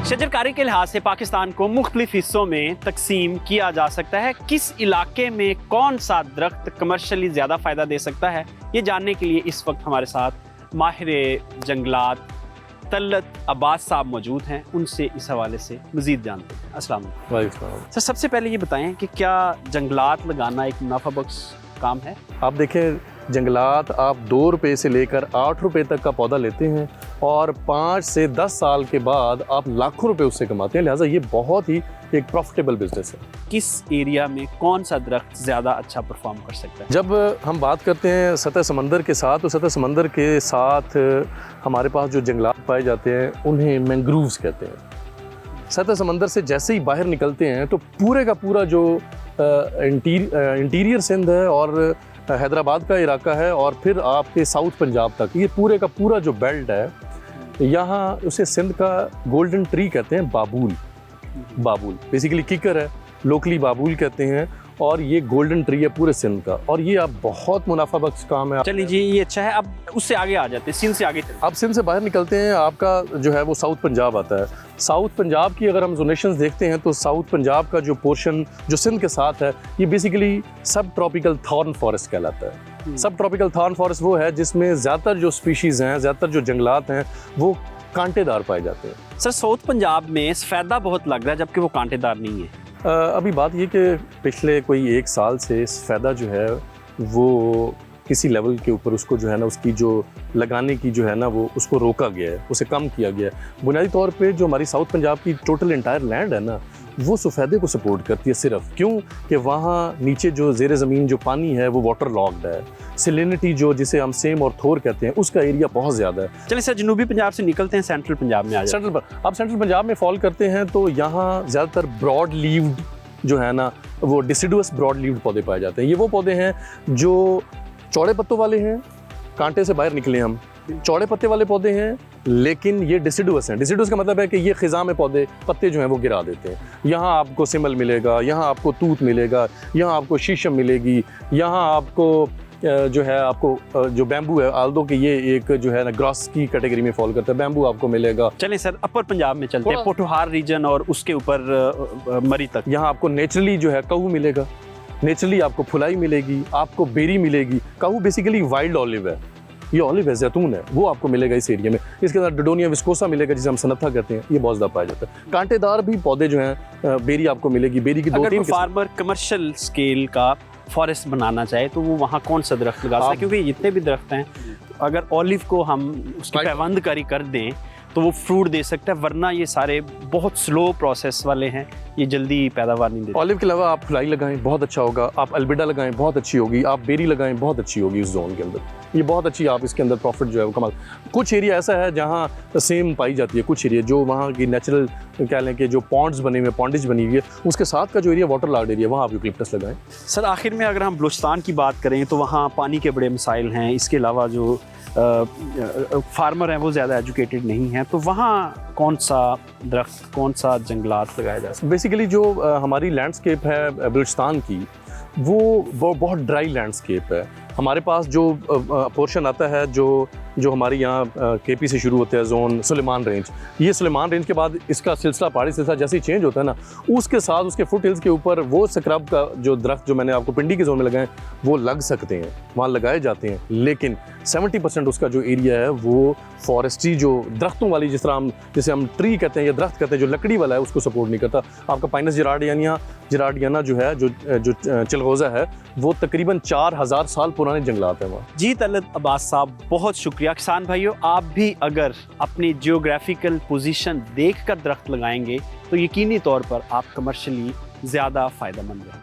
शजरकारी के लिहाज से पाकिस्तान को मुख्तलिफ हिस्सों में तकसीम किया जा सकता है। किस इलाके में कौन सा दरख्त कमर्शियली ज़्यादा फ़ायदा दे सकता है, ये जानने के लिए इस वक्त हमारे साथ माहिर जंगलात तलत अब्बास साहब मौजूद हैं। उनसे इस हवाले से मज़ीद जानते हैं। अस्सलाम वालेकुम सर, सबसे पहले ये बताएं कि क्या जंगलात लगाना एक मुनाफाबख्श काम है? आप देखें, जंगलात आप 2 रुपये से लेकर 8 रुपये तक का पौधा लेते हैं और 5 से 10 साल के बाद आप लाखों रुपए उससे कमाते हैं। लिहाजा ये बहुत ही एक प्रॉफिटेबल बिजनेस है। किस एरिया में कौन सा दरख्त ज़्यादा अच्छा परफॉर्म कर सकता है? जब हम बात करते हैं सतह समंदर के साथ, तो सतह समंदर के साथ हमारे पास जो जंगलात पाए जाते हैं उन्हें मैंग्रोव्स कहते हैं। सतह समंदर से जैसे ही बाहर निकलते हैं तो पूरे का पूरा जो इंटीरियर सिंध है और हैदराबाद का इलाका है और फिर आपके साउथ पंजाब तक, ये पूरे का पूरा जो बेल्ट है, यहाँ उसे सिंध का गोल्डन ट्री कहते हैं। बाबूल बेसिकली किकर है, लोकली बाबूल कहते हैं, और ये गोल्डन ट्री है पूरे सिंध का, और ये अब बहुत मुनाफाबख्श काम है। चलिए जी, ये अच्छा है। अब उससे आगे आ जाते हैं, सिंध से आगे चलते आप सिंध से बाहर निकलते हैं, आपका जो है वो साउथ पंजाब आता है। साउथ पंजाब की अगर हम जोनेशंस देखते हैं तो साउथ पंजाब का जो पोर्शन जो सिंध के साथ है, ये बेसिकली सब ट्रॉपिकल थॉर्न फॉरेस्ट कहलाता है। सब ट्रॉपिकल थॉर्न फॉरेस्ट वो है जिसमें ज़्यादातर जो स्पीशीज़ हैं, ज़्यादातर जो जंगलात हैं, वो कांटेदार पाए जाते हैं। सर, साउथ पंजाब में सफ़ेदा बहुत लग रहा है जबकि वो कांटेदार नहीं है। अभी बात ये कि पिछले कोई 1 साल से सफ़ेदा जो है वो किसी लेवल के ऊपर उसको जो है ना, उसकी जो लगाने की जो है ना, वो उसको रोका गया है, उसे कम किया गया है। बुनियादी तौर पे जो हमारी साउथ पंजाब की टोटल इंटायर लैंड है ना, वो सफ़ेदे को सपोर्ट करती है सिर्फ। क्यों कि वहाँ नीचे जो ज़ेरे ज़मीन जो पानी है वो वाटर लॉक्ड है। सैलिनिटी जो जिसे हम सेम और थोर कहते हैं, उसका एरिया बहुत ज़्यादा है। चलिए सर, जनूबी पंजाब से निकलते हैं, सेंट्रल पंजाब में आ जाते हैं। आप सेंट्रल पंजाब में फॉल करते हैं तो यहाँ ज़्यादातर ब्रॉड लीव्ड जो है ना, वो डिसिडुअस ब्रॉड लीव्ड पौधे पाए जाते हैं। ये वो पौधे हैं जो चौड़े पत्तों वाले हैं, कांटे से बाहर निकले हम, चौड़े पत्ते वाले पौधे हैं, लेकिन ये डिसिडुअस हैं। डिसिडुअस का मतलब है कि ये खिज़ा में पत्ते जो हैं वो गिरा देते हैं। यहाँ आपको सिमल मिलेगा, यहाँ आपको तूत मिलेगा, यहाँ आपको शीशम मिलेगी, यहाँ आपको जो है आपको जो बैम्बू है, आल्दो कि ये एक जो है ना ग्रास की कैटेगरी में फॉल करता है, बैम्बू आपको मिलेगा। चलें सर, अपर पंजाब में चलते हैं, पोठोहार रीजन और उसके ऊपर मरी तक। यहाँ आपको नेचुरली जो है कहू मिलेगा, नेचुरली आपको फुलाई मिलेगी, आपको बेरी मिलेगी। कहू बेसिकली वाइल्ड ऑलिव है, ये ऑलिव है, जैतून है, वो आपको मिलेगा इस एरिया में। इसके साथ डोडोनिया विस्कोसा मिलेगा जिसे हम सनत्था कहते हैं, ये बहुत ज़्यादा पाया जाता है। कांटेदार भी पौधे जो हैं, बेरी आपको मिलेगी। बेरी की 2-3 फार्मर कमर्शियल स्केल का फॉरेस्ट बनाना चाहे तो वो वहाँ कौन सा दरख्त लगा सकते हैं? क्योंकि जितने भी दरख्त हैं, अगर ऑलिव को हम उसकी पैबंदकारी कर दें तो वो फ्रूट दे सकता है, वरना ये सारे बहुत स्लो प्रोसेस वाले हैं, ये जल्दी पैदावार नहीं देते। ऑलिव के अलावा आप फ्लाई लगाएं, बहुत अच्छा होगा। आप अल्बिडा लगाएं, बहुत अच्छी होगी। आप बेरी लगाएं, बहुत अच्छी होगी इस जोन के अंदर, ये बहुत अच्छी, आप इसके अंदर प्रॉफिट जो है वो कमाल। कुछ एरिया ऐसा है जहाँ सेम पाई जाती है, कुछ एरिया जो वहाँ की नेचुरल कह लें कि जो पॉन्ड्स बने हुए, पॉन्डेज बनी हुई है, उसके साथ का जो एरिया वाटर लॉर्ड एरिया, वहाँ आप यूकलिप्टस लगाएं। सर, आखिर में अगर हम बलूचिस्तान की बात करें तो वहाँ पानी के बड़े मसाइल हैं। इसके अलावा जो फार्मर हैं वो ज़्यादा एजुकेटेड नहीं हैं, तो वहाँ कौन सा दरख्त, कौन सा जंगलात लगाया जा सकता है? बेसिकली जो हमारी लैंडस्केप है बलूचिस्तान की, वो बहुत ड्राई लैंडस्केप है। हमारे पास जो पोर्शन आता है जो हमारे यहाँ केपी से शुरू होता है जोन सुलेमान रेंज, ये सुलेमान रेंज के बाद इसका सिलसिला, पहाड़ी सिलसिला जैसे ही चेंज होता है ना, उसके साथ उसके फुट हिल्स के ऊपर वो स्क्रब का जो दरख्त जो मैंने आपको पिंडी के जोन में लगाए, वो लग सकते हैं, वहाँ लगाए जाते हैं। लेकिन 70% उसका जो एरिया है वो फॉरेस्ट्री जो दरख्तों वाली, जिसे हम ट्री कहते हैं या दरख्त कहते हैं, जो लकड़ी वाला है, उसको सपोर्ट नहीं करता। आपका पाइनस जिराडियाना जो है, जो चिलगोज़ा है, वो तकरीबन 4000 साल पुराने जंगलात हैं वहाँ। जी तलत अब्बास साहब, बहुत शुक्रिया। किसान भाइयों, आप भी अगर अपनी जियोग्राफिकल पोजीशन देखकर दरख्त लगाएंगे तो यकीनी तौर पर आप कमर्शियली ज़्यादा फ़ायदेमंद रहेंगे।